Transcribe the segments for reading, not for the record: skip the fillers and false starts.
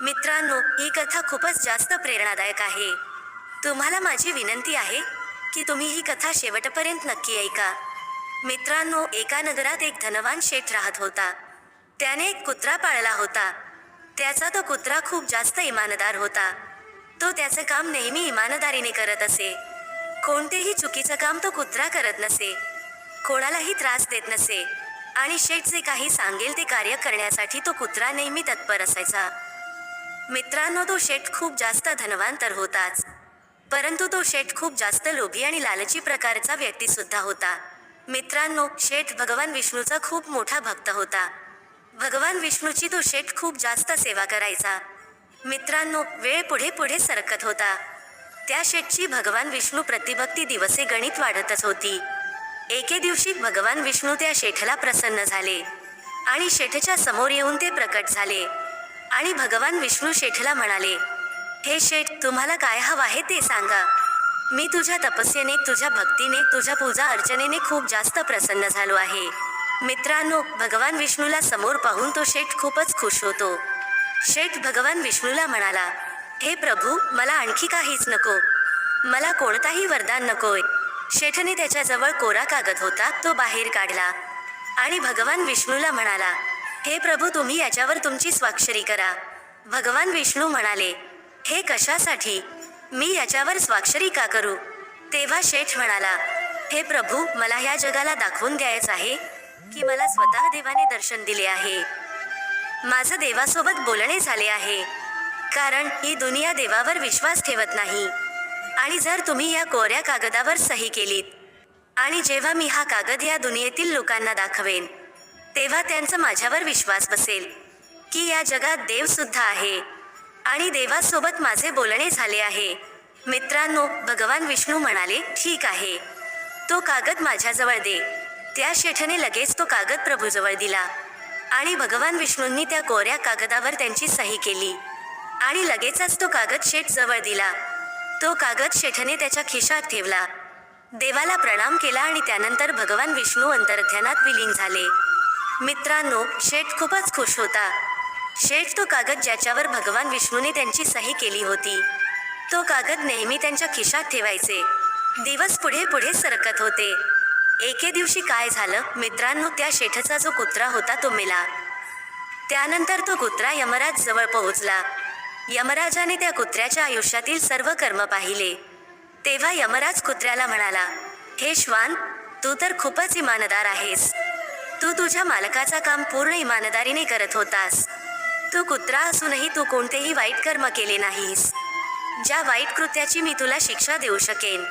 मित्रांनो, ही कथा खूपच जास्त प्रेरणादायक आहे. तुम्हाला माझी विनंती आहे की तुम्ही ही कथा शेवटपर्यंत नक्की ऐका. मित्रांनो, एका नगरात एक धनवान शेठ राहत होता. त्याने एक कुत्रा पाळला होता. त्याचा तो कुत्रा खूप जास्त इमानदार होता. तो त्याचे काम नेहमी इमानदारीने करत असे. कोणतेही चुकीचं काम तो कुत्रा करत नसे, कोणालाही त्रास देत नसे आणि शेठ जे काही सांगेल ते कार्य करण्यासाठी तो कुत्रा नेहमी तत्पर असायचा. मित्रांनो, तो शेठ खूप जास्त धनवान तर होताच, परंतु तो शेठ खूप जास्त लोभी आणि लालची प्रकारचा व्यक्ती सुद्धा होता. मित्रांनो, शेठ भगवान विष्णूचा खूप मोठा भक्त होता. भगवान विष्णूची तो शेठ खूप जास्त सेवा करायचा. मित्रांनो, वेळ पुढे पुढे सरकत होता. त्या शेठची भगवान विष्णू प्रतिभक्ती दिवसे गणित वाढतच होती. एके दिवशी भगवान विष्णू त्या शेठला प्रसन्न झाले आणि शेठच्या समोर येऊन ते प्रकट झाले आणि भगवान विष्णू शेठला म्हणाले, हे शेठ, तुम्हाला काय हवं आहे ते सांगा. मी तुझ्या तपस्येने, तुझ्या भक्तीने, तुझ्या पूजा अर्चनेने खूप जास्त प्रसन्न झालो आहे. मित्रांनो, भगवान विष्णूला समोर पाहून तो शेठ खूपच खुश होतो. शेठ भगवान विष्णूला म्हणाला, हे प्रभू, मला आणखी काहीच नको, मला कोणताही वरदान नकोय. शेठने त्याच्याजवळ कोरा कागद होता, तो बाहेर काढला आणि भगवान विष्णूला म्हणाला, हे प्रभू, तुम्ही याच्यावर तुमची स्वाक्षरी करा. भगवान विष्णू म्हणाले, हे कशासाठी? मी याच्यावर स्वाक्षरी का करू? तेव्हा शेठ म्हणाला, हे प्रभू, मला ह्या जगाला दाखवून द्यायचं आहे की मला स्वतः देवाने दर्शन दिले आहे. माझं देवासोबत बोलणे झाले आहे, कारण ही दुनिया देवावर विश्वास ठेवत नाही. आणि जर तुम्ही या कोऱ्या कागदावर सही केलीत आणि जेव्हा मी हा कागद या दुनियेतील लोकांना दाखवेन, तेव्हा त्यांचा माझ्यावर विश्वास बसेल की या जगात देव सुद्धा आहे आणि देवासोबत माझे बोलणे झाले आहे. मित्रांनो, भगवान विष्णू म्हणाले, ठीक आहे, तो कागद माझ्याजवळ दे. त्या शेठने लगेच तो कागद प्रभूजवळ दिला आणि भगवान विष्णूंनी त्या कोऱ्या कागदावर त्यांची सही केली आणि लगेचच तो कागद शेठ जवळ दिला. तो कागद शेठने त्याच्या खिशात ठेवला, देवाला प्रणाम केला आणि त्यानंतर भगवान विष्णू अंतर्ध्यानात विलीन झाले. मित्रांनो, शेठ खूपच खुश होता. शेठ तो कागद ज्याच्यावर भगवान विष्णूने त्यांची सही केली होती, तो कागद नेहमी त्यांच्या खिशात ठेवायचे. दिवस पुढे पुढे सरकत होते. एके दिवशी काय झालं मित्रांनो, त्या शेठचा जो कुत्रा होता तो मेला. त्यानंतर तो कुत्रा यमराज जवळ पोहोचला. यमराजाने त्या कुत्र्याच्या आयुष्यातील सर्व कर्म पाहिले. तेव्हा यमराज कुत्र्याला म्हणाला, हे श्वान, तू तर खूपच इमानदार आहेस. तू तुझ्या मालकाचा काम पूर्ण इमानदारीने करत होतास. तू कुत्रा असूनही तू कोणतेही वाईट कर्म केले नाहीस. ज्या वाईट कृत्याची मी तुला शिक्षा देऊ शकेन.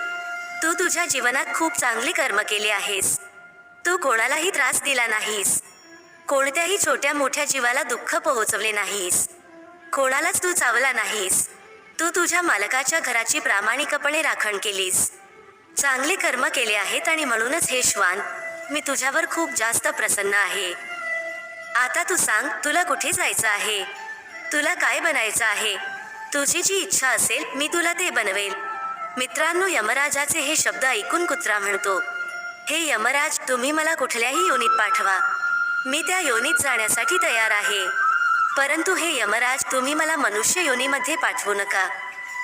तू तुझ्या जीवनात खूप चांगली कर्म केले आहेस. तू कोणालाही त्रास दिला नाहीस. कोणत्याही छोट्या मोठ्या जीवाला दुःख पोहोचवले नाहीस. कोणालाच तू चावला नाहीस. तू तुझ्या मालकाच्या घराची प्रामाणिकपणे राखण केलीस. चांगले कर्म केले आहेत आणि म्हणूनच हे श्वान, मी तुझ्यावर खूप जास्त प्रसन्न आहे. आता तू सांग, तुला कुठे जायचं आहे? तुला काय बनायचं आहे? तुझी जी इच्छा असेल मी तुला ते बनवेल. मित्रांनो, यमराजाचे हे शब्द ऐकून कुत्रा म्हणतो, हे यमराज, तुम्ही मला कुठल्याही योनीत पाठवा, मी त्या योनीत जाण्यासाठी तयार आहे. परंतु हे यमराज, तुम्ही मला मनुष्य योनीमध्ये पाठवू नका,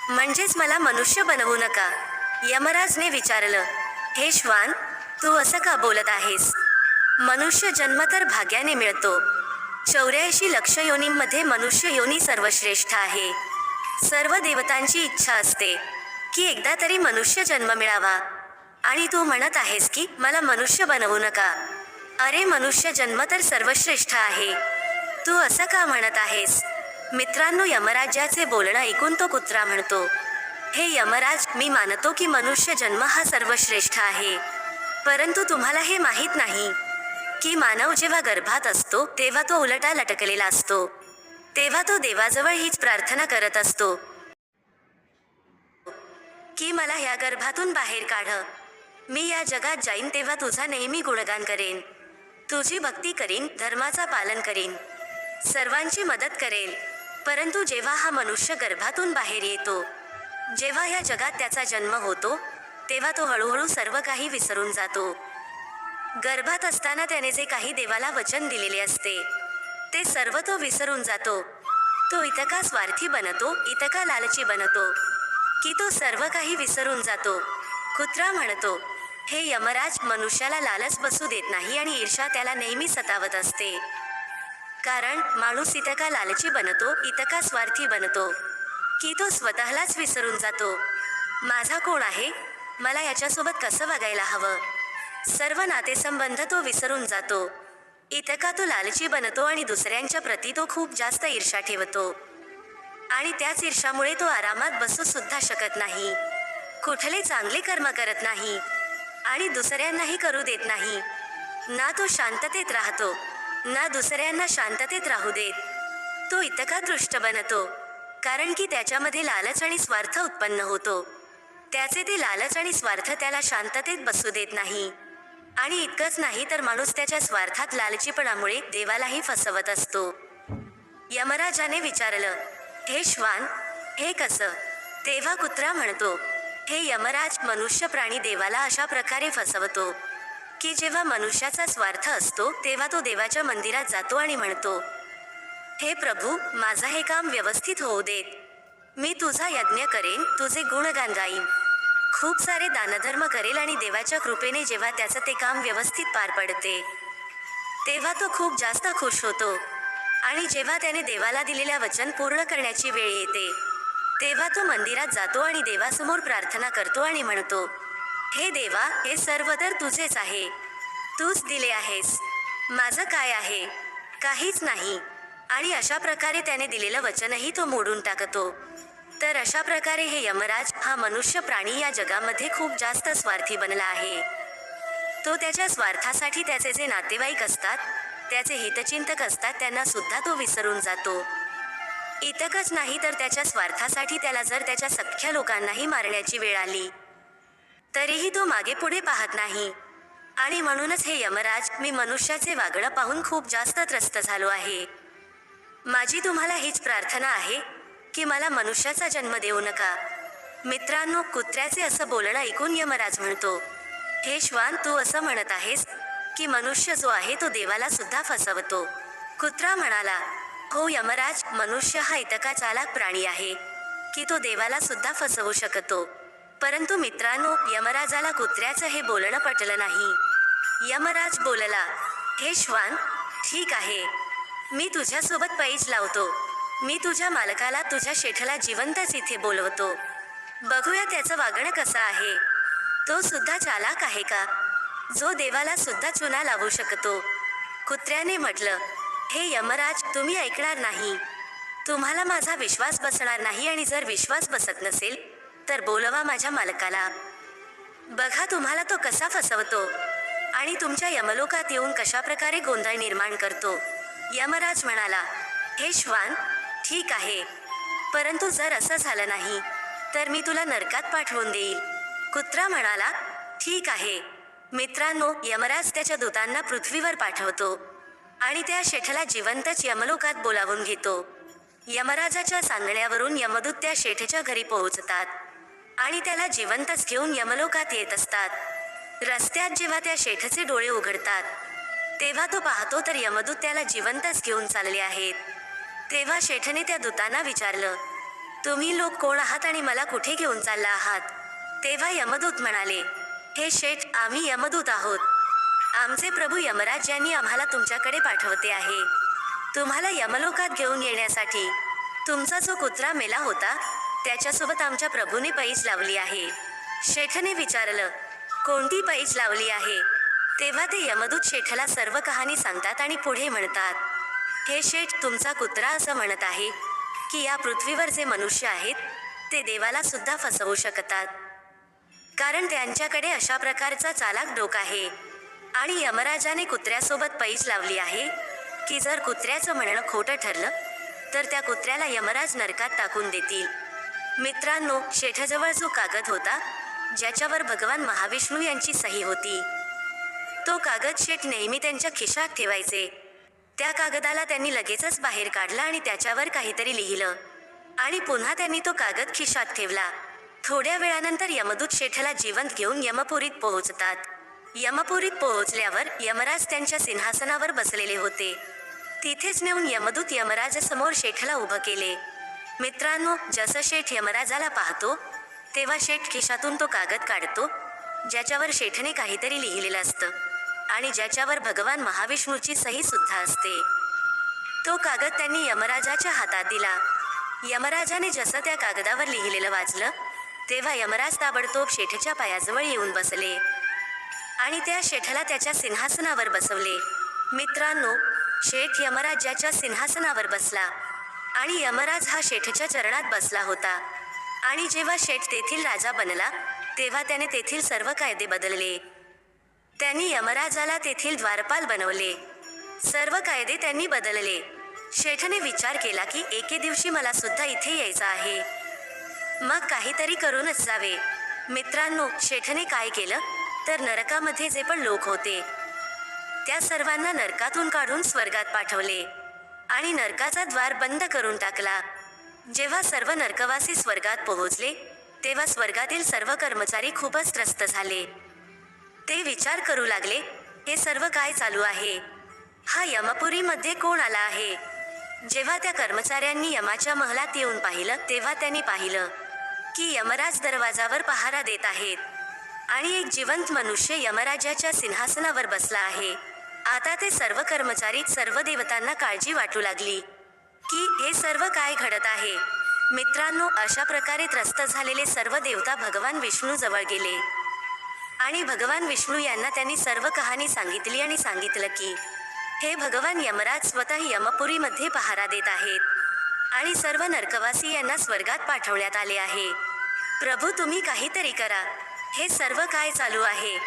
म्हणजेच मला मनुष्य बनवू नका. यमराजने विचारलं, हे श्वान, तू असं का बोलत आहेस? मनुष्य जन्म तर भाग्याने मिळतो. 84 लक्ष योनींमध्ये मनुष्य योनी सर्वश्रेष्ठ आहे. सर्व देवतांची इच्छा असते की एकदा तरी मनुष्य जन्म मिळावा, आणि तू म्हणत आहेस की मला मनुष्य बनवू नका. अरे, मनुष्य जन्म तर सर्वश्रेष्ठ आहे. तू असं का म्हणत आहेस? मित्रांनो, यमराजाचे बोलणं ऐकून तो कुत्रा म्हणतो, हे यमराज, मी मानतो की मनुष्य जन्म हा सर्वश्रेष्ठ आहे, परंतु तुम्हाला हे माहीत नाही की मानव जेव्हा गर्भात असतो तेव्हा तो उलटा लटकलेला असतो. तेव्हा तो देवाजवळ हीच प्रार्थना करत असतो की मला ह्या गर्भातून बाहेर काढ. मी या जगात जाईन तेव्हा तुझा नेहमी गुणगान करेन, तुझी भक्ती करीन, धर्माचा पालन करीन, सर्वांची मदत करेल. परंतु जेव्हा हा मनुष्य गर्भातून बाहेर येतो, जेव्हा या जगात त्याचा जन्म होतो, तेव्हा तो हळूहळू सर्व काही विसरून जातो. गर्भात असताना त्याने जे काही देवाला वचन दिलेले असते ते सर्व तो विसरून जातो. तो इतका स्वार्थी बनतो, इतका लालची बनतो की तो सर्व काही विसरून जातो. कुत्रा म्हणतो, हे यमराज, मनुष्याला लालच बसू देत नाही आणि ईर्ष्या त्याला नेहमी सतावत असते. कारण माणूस इतका लालची बनतो, इतका स्वार्थी बनतो की तो स्वतःलाच विसरून जातो. माझा कोण आहे, मला याच्यासोबत कसं वागायला हवं, सर्व नातेसंबंध तो विसरून जातो. इतका तो लालची बनतो आणि दुसऱ्यांच्या प्रती तो खूप जास्त ईर्ष्या ठेवतो. आणि त्याच ईर्ष्यामुळे तो आरामात बसू सुद्धा शकत नाही, कुठले चांगले कर्म करत नाही आणि दुसऱ्यांनाही करू देत नाही. ना तो शांततेत राहतो, ना दुसऱ्यांना शांततेत राहू देत. तो इतका दृष्ट बनतो कारण की त्याच्यामध्ये लालच आणि स्वार्थ उत्पन्न होतो. त्याचे ते लालच आणि स्वार्थ त्याला शांततेत बसू देत नाही. आणि इतकंच नाही तर माणूस त्याच्या स्वार्थात लालचीपणामुळे देवालाही फसवत असतो. यमराजाने विचारलं, हे श्वान, हे कसं? तेव्हा कुत्रा म्हणतो, हे यमराज, मनुष्य प्राणी देवाला अशा प्रकारे फसवतो की जेव्हा मनुष्याचा स्वार्थ असतो तेव्हा तो देवाच्या मंदिरात जातो आणि म्हणतो, हे प्रभू, माझा हे काम व्यवस्थित होऊ देत, मी तुझा यज्ञ करेन, तुझे गुणगान गाईन, खूप सारे दानधर्म करेल आणि देवाच्या कृपेने जेव्हा त्याचं ते काम व्यवस्थित पार पडते तेव्हा तो खूप जास्त खुश होतो. आणि जेव्हा त्याने देवाला दिलेल्या वचन पूर्ण करण्याची वेळ येते तेव्हा तो मंदिरात जातो आणि देवासमोर प्रार्थना करतो आणि म्हणतो, हे देवा, हे सर्व तर तुझेच आहे, तूच दिले आहेस, माझं काय आहे, काहीच नाही. आणि अशा प्रकारे त्याने दिलेलं वचनही तो मोडून टाकतो. तर अशा प्रकारे हे यमराज हा मनुष्य प्राणी या जगामध्ये खूप जास्त स्वार्थी बनला आहे. तो त्याच्या स्वार्थासाठी त्याचे जे नातेवाईक असतात, त्याचे हितचिंतक असतात, त्यांना सुद्धा तो विसरून जातो. इतकंच नाही तर त्याच्या स्वार्थासाठी त्याला जर त्याच्या सख्ख्या लोकांनाही मारण्याची वेळ आली तरीही तो मागे पुढे पाहत नाही. आणि म्हणूनच हे यमराज, मी मनुष्याचे वागणं पाहून खूप जास्त त्रस्त झालो आहे. माझी तुम्हाला हीच प्रार्थना आहे की मला मनुष्याचा जन्म देऊ नका. मित्रांनो, कुत्र्याचे असं बोलणं ऐकून यमराज म्हणतो, हे श्वान, तू असं म्हणत आहेस की मनुष्य जो आहे तो देवाला सुद्धा फसवतो? कुत्रा म्हणाला, हो यमराज, मनुष्य हा इतका चालाक प्राणी आहे की तो देवाला सुद्धा फसवू शकतो. परंतु मित्रांनो, यमराजाला कुत्र्याचं हे बोलणं पटलं नाही. यमराज बोलला, हे श्वान, ठीक आहे, मी तुझ्यासोबत पैज लावतो, मी तुझ्या मालकाला, तुझ्या शेठला जिवंतच इथे बोलवतो, बघूया त्याचं वागणं कसं आहे, तो सुद्धा चालाक आहे का, जो देवाला सुद्धा चुना लावू शकतो. कुत्र्याने म्हटलं, हे यमराज, तुम्ही ऐकणार नाही, तुम्हाला माझा विश्वास बसणार नाही आणि जर विश्वास बसत नसेल तर बोलवा माझ्या मालकाला, बघा तुम्हाला तो कसा फसवतो आणि तुमच्या यमलोकात येऊन कशा प्रकारे गोंधळ निर्माण करतो. यमराज म्हणाला, हे श्वान, ठीक आहे, परंतु जर असं झालं नाही तर मी तुला नरकात पाठवून देईल. कुत्रा म्हणाला, ठीक आहे. मित्रांनो, यमराज त्याच्या दूतांना पृथ्वीवर पाठवतो आणि त्या शेठला जिवंतच यमलोकात बोलावून घेतो. यमराजाच्या सांगण्यावरून यमदूत त्या शेठच्या घरी पोहोचतात आणि त्याला जिवंतच घेऊन यमलोकात येत असतात. रस्त्यात जेव्हा त्या शेठचे डोळे उघडतात तेव्हा तो पाहतो तर यमदूत त्याला जिवंतच घेऊन चालले आहेत. तेव्हा शेठने त्या दूतांना विचारलं, तुम्ही लोक कोण आहात आणि मला कुठे घेऊन चालला आहात? तेव्हा यमदूत म्हणाले, हे शेठ, आम्ही यमदूत आहोत, आमचे प्रभू यमराज यांनी आम्हाला तुमच्याकडे पाठवते आहे, तुम्हाला यमलोकात घेऊन येण्यासाठी. तुमचा जो कुत्रा मेला होता त्याच्यासोबत आमच्या प्रभूने पैज लावली आहे. शेठने विचारलं, कोणती पैज लावली आहे? तेव्हा ते यमदूत शेठला सर्व कहाणी सांगतात आणि पुढे म्हणतात, हे शेठ, तुमचा कुत्रा असं म्हणत आहे की या पृथ्वीवर जे मनुष्य आहेत ते देवाला सुद्धा फसवू शकतात, कारण त्यांच्याकडे अशा प्रकारचा चालाक डोका आहे. आणि यमराजाने कुत्र्यासोबत पैज लावली आहे की जर कुत्र्याचं म्हणणं खोटं ठरलं तर त्या कुत्र्याला यमराज नरकात टाकून देतील. मित्रांनो, शेठजवळ जो कागद होता ज्याच्यावर भगवान महाविष्णू यांची सही होती, तो कागद शेठ नेहमी त्यांच्या खिशात ठेवायचे. त्या कागदाला त्यांनी लगेचच बाहेर काढला आणि त्याच्यावर काहीतरी लिहिलं आणि पुन्हा त्यांनी तो कागद खिशात ठेवला. थोड्या वेळानंतर यमदूत शेठला जिवंत घेऊन यमपुरीत पोहोचतात. यमपुरीत पोहोचल्यावर यमराज त्यांच्या सिंहासनावर बसलेले होते. तिथेच नेऊन यमदूत यमराजासमोर शेठला उभं केले. मित्रांनो, जसं शेठ यमराजाला पाहतो तेव्हा शेठ खिशातून तो कागद काढतो ज्याच्यावर शेठने काहीतरी लिहिलेलं असतं आणि ज्याच्यावर भगवान महाविष्णूची सही सुद्धा असते. तो कागद त्यांनी यमराजाच्या हातात दिला. यमराजाने जसं त्या कागदावर लिहिलेलं वाचलं तेव्हा यमराज ताबडतोब शेठच्या पायाजवळ येऊन बसले आणि त्या शेठला त्याच्या सिंहासनावर बसवले. मित्रांनो, शेठ यमराजाच्या सिंहासनावर बसला आणि यमराज हा शेठच्या चरणात बसला होता. आणि जेव्हा शेठ तेथील राजा बनला तेव्हा त्याने तेथील सर्व कायदे बदलले. त्यांनी यमराजाला तेथील द्वारपाल बनवले. सर्व कायदे त्यांनी बदलले. शेठने विचार केला की एके दिवशी मला सुद्धा इथे यायचं आहे, मग काहीतरी करूनच जावे. मित्रांनो, शेठने काय केलं तर नरकामध्ये जे पण लोक होते त्या सर्वांना नरकातून काढून स्वर्गात पाठवले आणि नरकाचा द्वार बंद करून टाकला. जेव्हा सर्व नरकवासी स्वर्गात पोहोचले तेव्हा स्वर्गातील सर्व कर्मचारी खूपच त्रस्त झाले. ते विचार करू लागले, हे सर्व काय चालू आहे? हा यमपुरीमध्ये कोण आला आहे? जेव्हा त्या कर्मचाऱ्यांनी यमाच्या महलात येऊन पाहिलं तेव्हा त्यांनी पाहिलं की यमराज दरवाजावर पहारा देत आहेत आणि एक जिवंत मनुष्य यमराजाच्या सिंहासनावर बसला आहे. आता ते सर्व कर्मचारी सर्व देवतांना काळजी वाटू लागली की हे सर्व काय घडत आहे. मित्रांनो, अशा प्रकारे त्रस्त झालेले सर्व देवता भगवान विष्णू जवळ गेले आणि भगवान विष्णू यांना त्यांनी सर्व कहाणी सांगितली आणि सांगितलं की हे भगवान यमराज स्वतः यमपुरीमध्ये पहारा देत आहेत आणि सर्व नरकवासी यांना स्वर्गात पाठवण्यात आले आहे. प्रभू, तुम्ही काहीतरी करा. हे सर्व काय चालू आहे?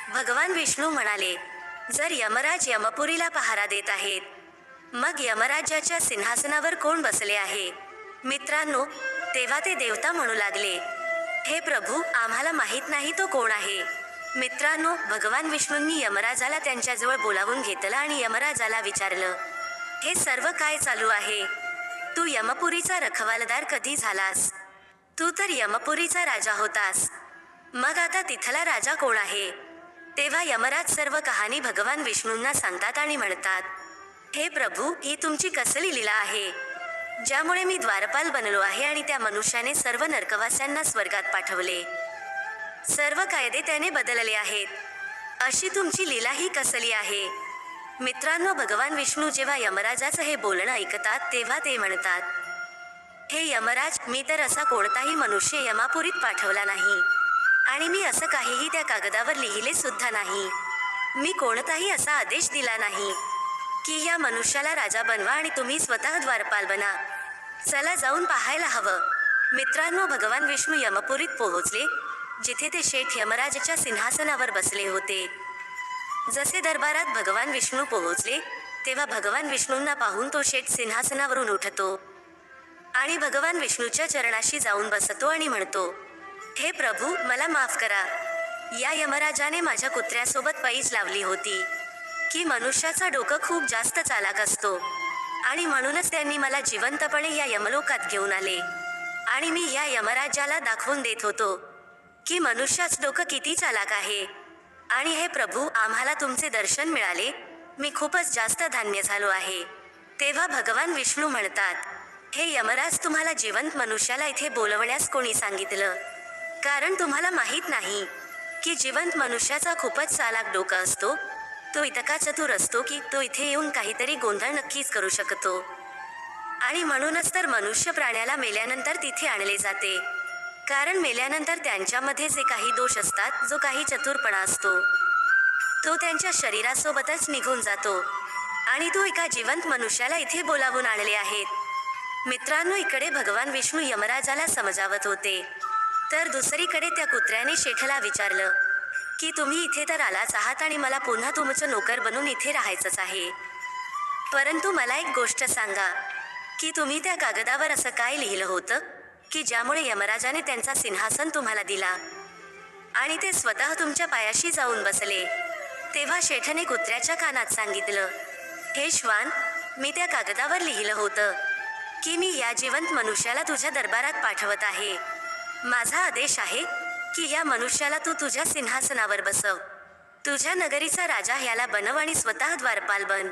भगवान विष्णू म्हणाले, जर यमराज यमपुरीला पहारा देत आहेत मग यमराजाच्या सिंहासनावर कोण बसले आहे? मित्रांनो, तेव्हा ते देवता म्हणू लागले, हे प्रभू, आम्हाला माहीत नाही तो कोण आहे. मित्रांनो, भगवान विष्णूंनी यमराजाला त्यांच्याजवळ बोलावून घेतलं आणि यमराजाला विचारलं, हे सर्व काय चालू आहे? तू यमपुरीचा रखवालदार कधी झालास? तू तर यमपुरीचा राजा होतास, मग आता तिथला राजा कोण आहे? तेव्हा यमराज सर्व कहाणी भगवान विष्णूंना सांगतात आणि म्हणतात, हे प्रभू, ही तुमची कसली लीला आहे ज्यामुळे मी द्वारपाल बनलो आहे आणि त्या मनुष्याने सर्व नरकवास्यांना स्वर्गात पाठवले. सर्व कायदे त्याने बदलले आहेत. अशी तुमची लीला ही कसली आहे? मित्रांनो, भगवान विष्णू जेव्हा यमराजाचं हे बोलणं ऐकतात तेव्हा ते म्हणतात, हे यमराज, मी तर असा कोणताही मनुष्य यमापुरीत पाठवला नाही आणि मी असं काहीही त्या कागदावर लिहिले सुद्धा नाही. मी कोणताही असा आदेश दिला नाही की या मनुष्याला राजा बनवा आणि तुम्ही स्वतः द्वारपाल बना. चला जाऊन पाहायला हवं. मित्रांनो, भगवान विष्णू यमपुरीत पोहोचले जिथे ते शेठ यमराजाच्या सिंहासनावर बसले होते. जसे दरबारात भगवान विष्णू पोहोचले तेव्हा भगवान विष्णूंना पाहून तो शेठ सिंहासनावरून उठतो आणि भगवान विष्णूच्या चरणाशी जाऊन बसतो आणि म्हणतो, हे प्रभू, मला माफ करा. या यमराजाने माझ्या कुत्र्यासोबत पैज लावली होती की मनुष्याचा डोकं खूप जास्त चालाक असतो आणि म्हणूनच त्यांनी मला जिवंतपणे या यमलोकात घेऊन आले आणि मी या यमराजाला दाखवून देत होतो की मनुष्याच डोकं किती चालाक आहे. आणि हे प्रभू, आम्हाला तुमचे दर्शन मिळाले, मी खूपच जास्त धन्य झालो आहे. तेव्हा भगवान विष्णू म्हणतात, हे यमराज, तुम्हाला जिवंत मनुष्याला इथे बोलवण्यास कोणी सांगितलं? कारण तुम्हाला माहीत नाही की जिवंत मनुष्याचा खूपच चालाक डोकं असतो. तो इतका चतुर असतो की तो इथे येऊन काहीतरी गोंधळ नक्कीच करू शकतो आणि म्हणूनच तर मनुष्य प्राण्याला मेल्यानंतर तिथे आणले जाते. कारण मेल्यानंतर त्यांच्यामध्ये जे काही दोष असतात, जो काही चतुरपणा असतो, तो त्यांच्या शरीरासोबतच निघून जातो आणि तो एका जिवंत मनुष्याला इथे बोलावून आणले आहेत. मित्रांनो, इकडे भगवान विष्णू यमराजाला समजावत होते तर दुसरीकडे त्या कुत्र्याने शेठला विचारलं की तुम्ही इथे तर आलाच आहात आणि मला पुन्हा तुमचं नोकर बनून इथे राहायचंच आहे, परंतु मला एक गोष्ट सांगा की तुम्ही त्या कागदावर असं काय लिहिलं होतं की ज्यामुळे यमराजाने त्यांचा सिंहासन तुम्हाला दिला आणि ते स्वतः तुमच्या पायाशी जाऊन बसले. तेव्हा शेठने कुत्र्याच्या कानात सांगितलं, हे श्वान, मी त्या कागदावर लिहिलं होतं की मी या जिवंत मनुष्याला तुझ्या दरबारात पाठवत आहे. माझा आदेश आहे की या मनुष्याला तू तुझ्या सिंहासनावर बसव. तुझ्या नगरीचा राजा ह्याला बनव आणि स्वतः द्वारपाल बन.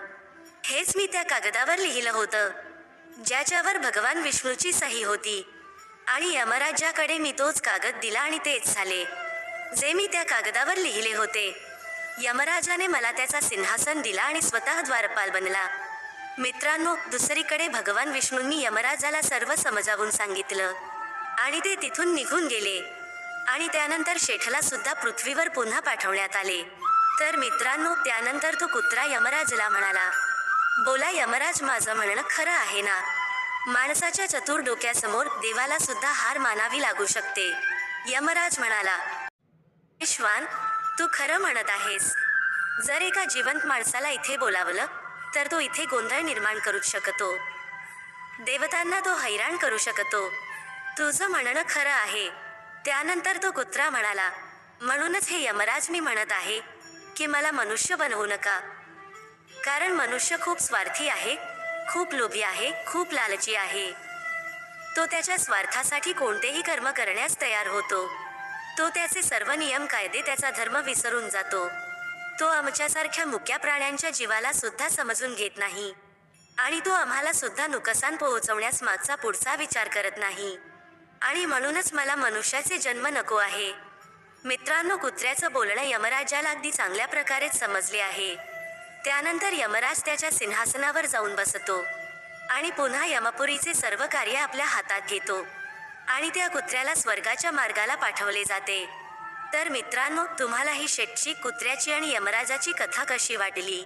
हेच मी त्या कागदावर लिहिलं होतं, ज्याच्यावर भगवान विष्णूची सही होती. आणि यमराजाकडे मी तोच कागद दिला आणि तेच झाले, जे मी त्या कागदावर लिहिले होते. यमराजाने मला त्याचा सिंहासन दिला आणि स्वतः द्वारपाल बनला. मित्रांनो, दुसरीकडे भगवान विष्णूंनी यमराजाला सर्व समजावून सांगितलं आणि ते तिथून निघून गेले. आणि त्यानंतर शेठला सुद्धा पृथ्वीवर पुन्हा पाठवण्यात आले. तर मित्रांनो, त्यानंतर तो कुत्रा यमराजला म्हणाला, बोला यमराज, माझं म्हणणं खरं आहे ना? माणसाच्या चतुर डोक्यासमोर देवाला सुद्धा हार मानावी लागू शकते. यमराज म्हणाला, विश्वान, तू खरं म्हणत आहेस. जर एका जिवंत माणसाला इथे बोलावलं तर तो इथे गोंधळ निर्माण करू शकतो. देवतांना तो हैराण करू शकतो. तुझं म्हणणं खरं आहे. त्यानंतर तो कुत्रा म्हणाला, म्हणूनच हे यमराज, मी म्हणत आहे की मला मनुष्य बनवू नका. कारण मनुष्य खूप स्वार्थी आहे, खूप लोभी आहे, खूप लालची आहे. तो त्याच्या स्वार्थासाठी कोणतेही कर्म करण्यास तयार होतो. तो त्याचे सर्व नियम कायदे, त्याचा धर्म विसरून जातो. तो आमच्यासारख्या मुक्या प्राण्यांच्या जीवाला सुद्धा समजून घेत नाही आणि तो आम्हाला सुद्धा नुकसान पोहोचवण्यास मागचा पुढचा विचार करत नाही. आणि म्हणूनच मला मनुष्याचे जन्म नको आहे. मित्रांनो, कुत्र्याचं बोलणं यमराजाला अगदी चांगल्या प्रकारे समजले आहे. त्यानंतर यमराज त्याच्या सिंहासनावर जाऊन बसतो आणि पुन्हा यमपुरीचे सर्व कार्य आपल्या हातात घेतो आणि त्या कुत्र्याला स्वर्गाच्या मार्गाला पाठवले जाते. तर मित्रांनो, तुम्हाला ही शेठची, कुत्र्याची आणि यमराजाची कथा कशी वाटली?